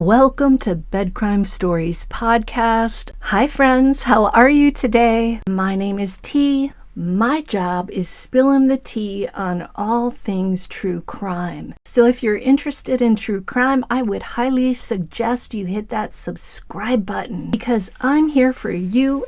Welcome to Bed Crime Stories podcast. Hi friends, how are you today? My name is T. My job is spilling the tea on all things true crime. So if you're interested in true crime, I would highly suggest you hit that subscribe button because I'm here for you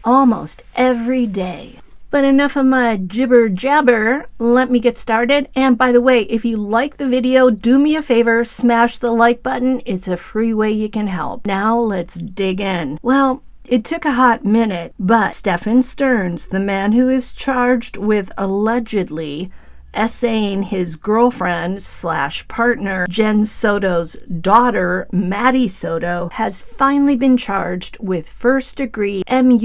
almost every day. But enough of my jibber jabber, let me get started. And by the way, if you like the video, do me a favor, smash the like button. It's a free way you can help. Now let's dig in. Well, it took a hot minute, but Stephan Stern, the man who is charged with allegedly essaying his girlfriend/partner, Jen Soto's daughter, Maddie Soto, has finally been charged with first-degree murder.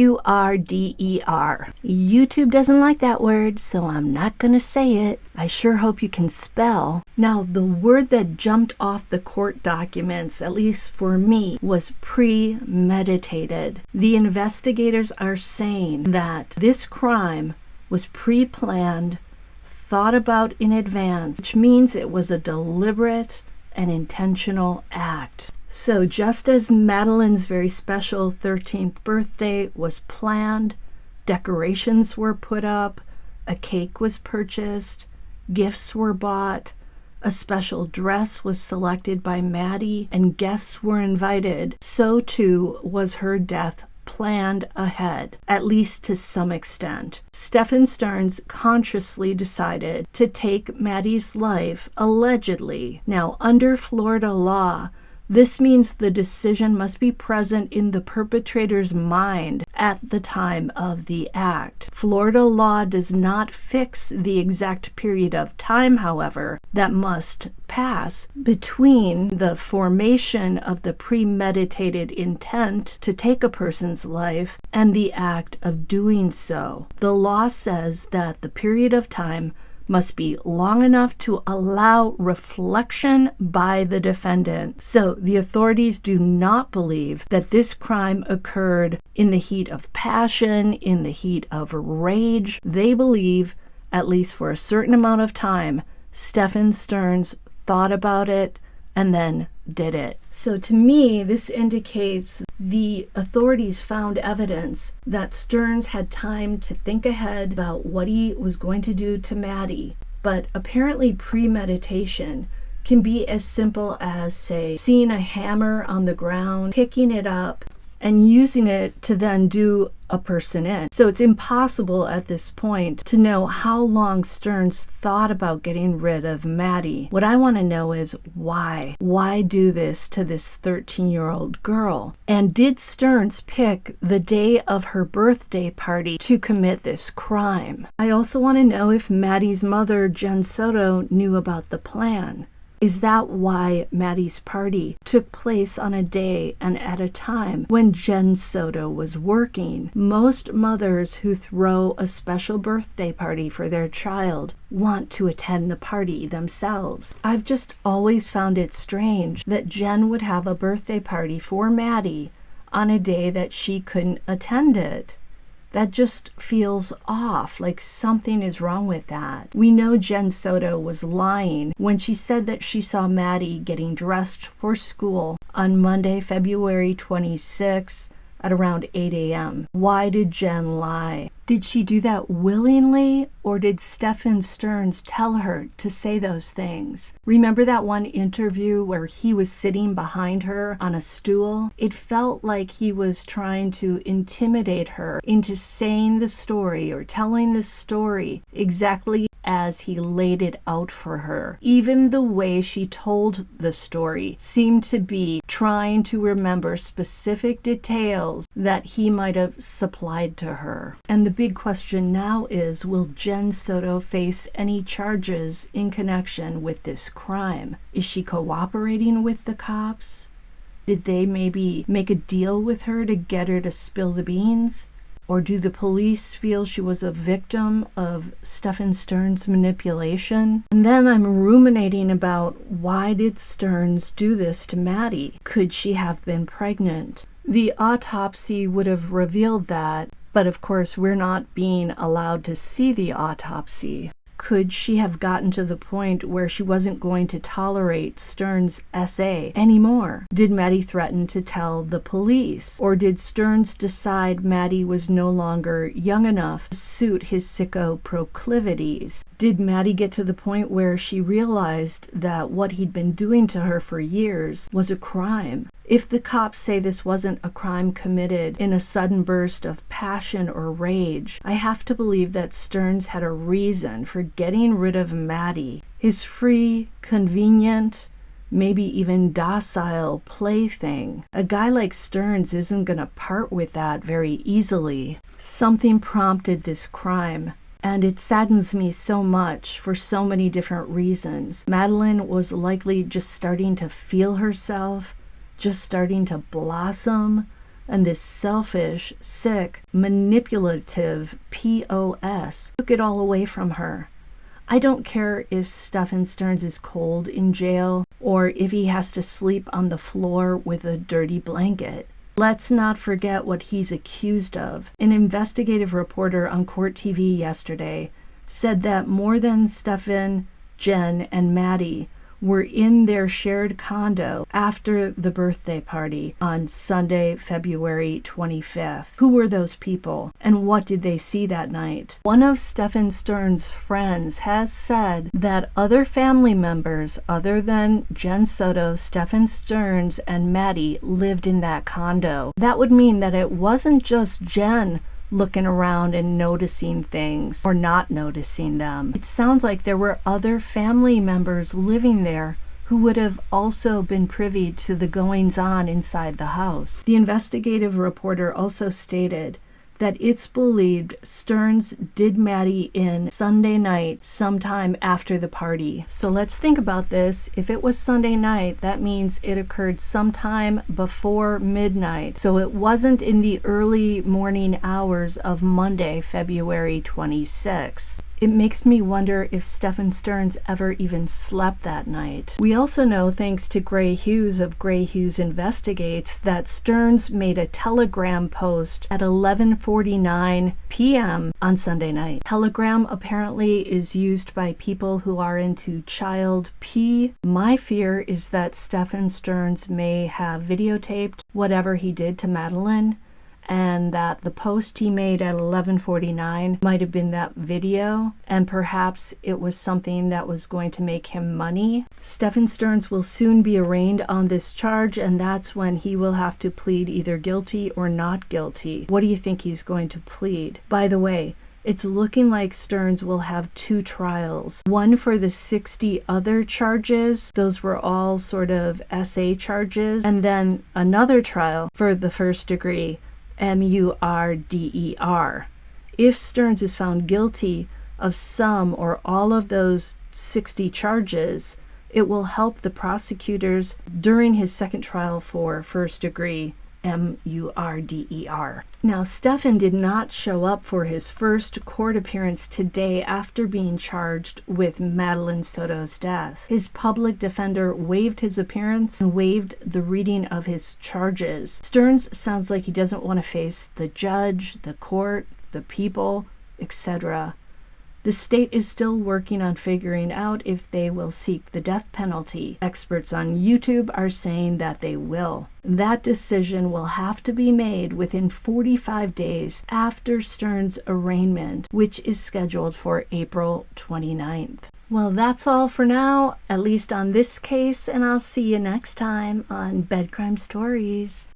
YouTube doesn't like that word, so I'm not going to say it. I sure hope you can spell. Now, the word that jumped off the court documents, at least for me, was premeditated. The investigators are saying that this crime was pre-planned, thought about in advance, which means it was a deliberate and intentional act. So just as Madeline's very special 13th birthday was planned, decorations were put up, a cake was purchased, gifts were bought, a special dress was selected by Maddie, and guests were invited, so too was her death planned ahead, at least to some extent. Stephan Stern consciously decided to take Maddie's life, allegedly. Now, under Florida law, this means the decision must be present in the perpetrator's mind at the time of the act. Florida law does not fix the exact period of time, however, that must pass between the formation of the premeditated intent to take a person's life and the act of doing so. The law says that the period of time must be long enough to allow reflection by the defendant. So the authorities do not believe that this crime occurred in the heat of passion, in the heat of rage. They believe, at least for a certain amount of time, Stephan Stern thought about it and then did it. So to me, this indicates the authorities found evidence that Stern had time to think ahead about what he was going to do to Maddie. But apparently premeditation can be as simple as, say, seeing a hammer on the ground, picking it up, and using it to then do a person in. So it's impossible at this point to know how long Stern thought about getting rid of Maddie. What I want to know is why? Why do this to this 13-year-old girl? And did Stern pick the day of her birthday party to commit this crime? I also want to know if Maddie's mother, Jen Soto, knew about the plan. Is that why Maddie's party took place on a day and at a time when Jen Soto was working? Most mothers who throw a special birthday party for their child want to attend the party themselves. I've just always found it strange that Jen would have a birthday party for Maddie on a day that she couldn't attend it. That just feels off, like something is wrong with that. We know Jen Soto was lying when she said that she saw Maddie getting dressed for school on Monday, February 26th at around 8 a.m. Why did Jen lie? Did she do that willingly, or did Stephan Stern tell her to say those things? Remember that one interview where he was sitting behind her on a stool? It felt like he was trying to intimidate her into saying the story or telling the story exactly as he laid it out for her. Even the way she told the story seemed to be trying to remember specific details that he might have supplied to her. And the big question now is, will Jen Soto face any charges in connection with this crime? Is she cooperating with the cops? Did they maybe make a deal with her to get her to spill the beans? Or do the police feel she was a victim of Stephan Stern's manipulation? And then I'm ruminating about, why did Stern's do this to Maddie? Could she have been pregnant? The autopsy would have revealed that, but of course we're not being allowed to see the autopsy. Could she have gotten to the point where she wasn't going to tolerate Stern's essay anymore? Did Maddie threaten to tell the police? Or did Stearns decide Maddie was no longer young enough to suit his sicko proclivities? Did Maddie get to the point where she realized that what he'd been doing to her for years was a crime? If the cops say this wasn't a crime committed in a sudden burst of passion or rage, I have to believe that Stearns had a reason for getting rid of Maddie, his free, convenient, maybe even docile plaything. A guy like Stearns isn't going to part with that very easily. Something prompted this crime. And it saddens me so much for so many different reasons. Madeline was likely just starting to feel herself, just starting to blossom, and this selfish, sick, manipulative POS took it all away from her. I don't care if Stephan Stern is cold in jail or if he has to sleep on the floor with a dirty blanket. Let's not forget what he's accused of. An investigative reporter on Court TV yesterday said that more than Stephan, Jen, and Maddie were in their shared condo after the birthday party on Sunday, February 25th. Who were those people, and what did they see that night? One of Stephan Stern's friends has said that other family members other than Jen Soto, Stephan Stern, and Maddie lived in that condo. That would mean that it wasn't just Jen looking around and noticing things or not noticing them. It sounds like there were other family members living there who would have also been privy to the goings-on inside the house. The investigative reporter also stated that it's believed Stearns did Maddie in Sunday night sometime after the party. So let's think about this. If it was Sunday night, that means it occurred sometime before midnight. So it wasn't in the early morning hours of Monday, February 26th. It makes me wonder if Stephan Stern ever even slept that night. We also know, thanks to Gray Hughes of Gray Hughes Investigates, that Stearns made a Telegram post at 11:49 p.m. on Sunday night. Telegram apparently is used by people who are into child P. My fear is that Stephan Stern may have videotaped whatever he did to Madeline, and that the post he made at 11:49 might have been that video, and perhaps it was something that was going to make him money. Stephan Stern will soon be arraigned on this charge, and that's when he will have to plead either guilty or not guilty. What do you think he's going to plead? By the way, it's looking like Stearns will have two trials. One for the 60 other charges. Those were all sort of SA charges. And then another trial for the first degree, MURDER. If Stearns is found guilty of some or all of those 60 charges, it will help the prosecutors during his second trial for first degree, MURDER. Now, Stephan did not show up for his first court appearance today after being charged with Madeline Soto's death. His public defender waived his appearance and waived the reading of his charges. Stearns sounds like he doesn't want to face the judge, the court, the people, etc. The state is still working on figuring out if they will seek the death penalty. Experts on YouTube are saying that they will. That decision will have to be made within 45 days after Stern's arraignment, which is scheduled for April 29th. Well, that's all for now, at least on this case, and I'll see you next time on Bed Crime Stories.